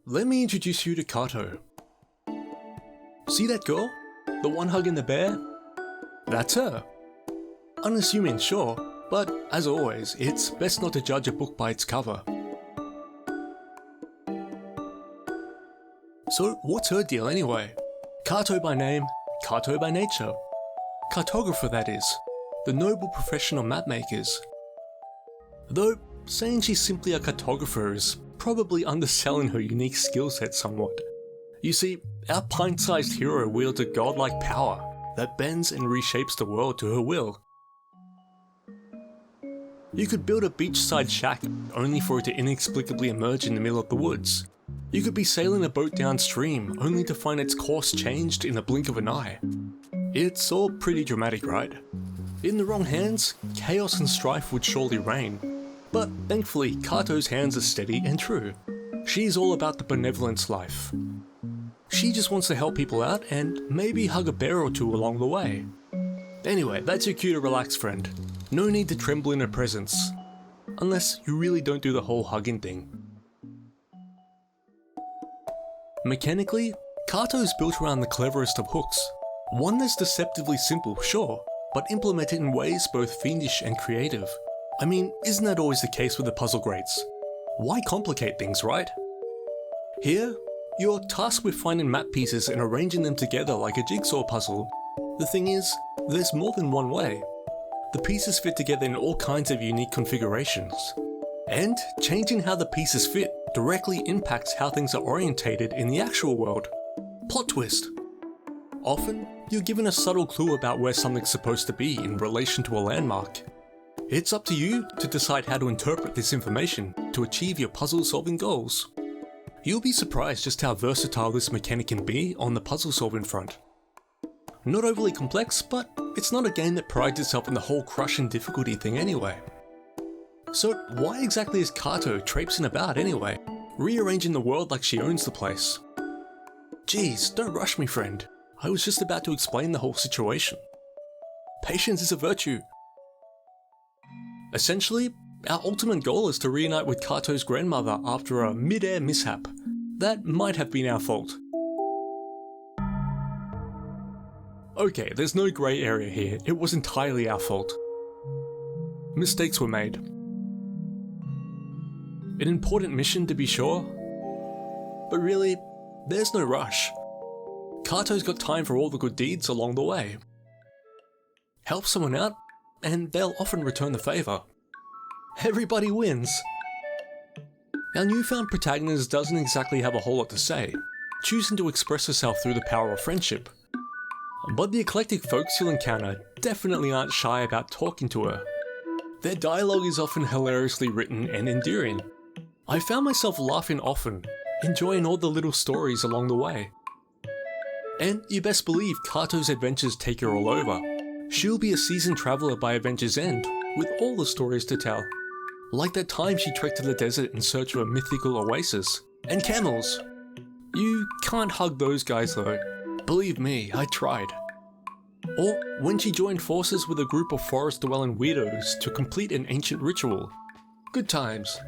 let me introduce you to Carto. See that girl? The one hugging the bear? That's her. Unassuming, sure, but as always, it's best not to judge a book by its cover. So what's her deal anyway? Carto by name, Carto by nature. Cartographer, that is. The noble profession of mapmakers. Though, saying she's simply a cartographer is probably underselling her unique skill set somewhat. You see, our pint-sized hero wields a godlike power that bends and reshapes the world to her will. You could build a beachside shack only for it to inexplicably emerge in the middle of the woods. You could be sailing a boat downstream only to find its course changed in the blink of an eye. It's all pretty dramatic, right? In the wrong hands, chaos and strife would surely reign. But thankfully, Carto's hands are steady and true. She's all about the benevolence life. She just wants to help people out and maybe hug a bear or two along the way. Anyway, that's your cue to relax, friend. No need to tremble in her presence. Unless you really don't do the whole hugging thing. Mechanically, Carto's built around the cleverest of hooks. One that's deceptively simple, sure, but implemented in ways both fiendish and creative. I mean, isn't that always the case with the puzzle greats? Why complicate things, right? Here, you're tasked with finding map pieces and arranging them together like a jigsaw puzzle. The thing is, there's more than one way. The pieces fit together in all kinds of unique configurations. And changing how the pieces fit directly impacts how things are orientated in the actual world. Plot twist! Often, you're given a subtle clue about where something's supposed to be in relation to a landmark. It's up to you to decide how to interpret this information to achieve your puzzle-solving goals. You'll be surprised just how versatile this mechanic can be on the puzzle-solving front. Not overly complex, but it's not a game that prides itself on the whole crushing difficulty thing anyway. So why exactly is Carto traipsing about anyway, rearranging the world like she owns the place? Geez, don't rush me, friend. I was just about to explain the whole situation. Patience is a virtue. Essentially, our ultimate goal is to reunite with Carto's grandmother after a mid-air mishap. That might have been our fault. Okay, there's no grey area here, it was entirely our fault. Mistakes were made. An important mission to be sure, but really, there's no rush. Carto's got time for all the good deeds along the way. Help someone out, and they'll often return the favour. Everybody wins. Our newfound protagonist doesn't exactly have a whole lot to say, choosing to express herself through the power of friendship. But the eclectic folks you'll encounter definitely aren't shy about talking to her. Their dialogue is often hilariously written and endearing. I found myself laughing often, enjoying all the little stories along the way. And you best believe Carto's adventures take her all over. She'll be a seasoned traveller by Adventure's End, with all the stories to tell. Like that time she trekked to the desert in search of a mythical oasis. And camels! You can't hug those guys though. Believe me, I tried. Or when she joined forces with a group of forest-dwelling weirdos to complete an ancient ritual. Good times.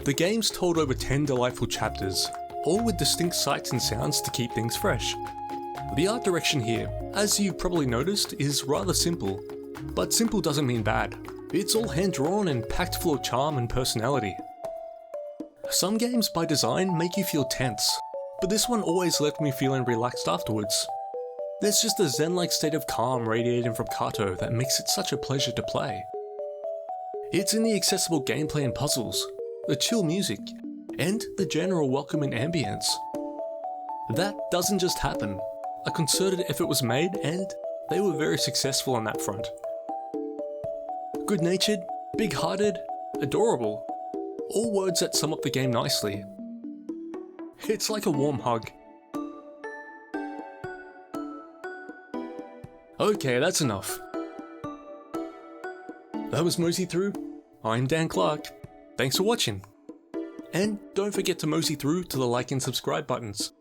The game's told over 10 delightful chapters, all with distinct sights and sounds to keep things fresh. The art direction here, as you probably noticed, is rather simple. But simple doesn't mean bad. It's all hand-drawn and packed full of charm and personality. Some games by design make you feel tense, but this one always left me feeling relaxed afterwards. There's just a zen-like state of calm radiating from Carto that makes it such a pleasure to play. It's in the accessible gameplay and puzzles, the chill music, and the general welcoming ambience. That doesn't just happen. A concerted effort was made and they were very successful on that front. Good-natured, big-hearted, adorable. All words that sum up the game nicely. It's like a warm hug. Okay, that's enough. That was MoseyThrough. I'm Dan Clarke. Thanks for watching. And don't forget to Mosey through to the like and subscribe buttons.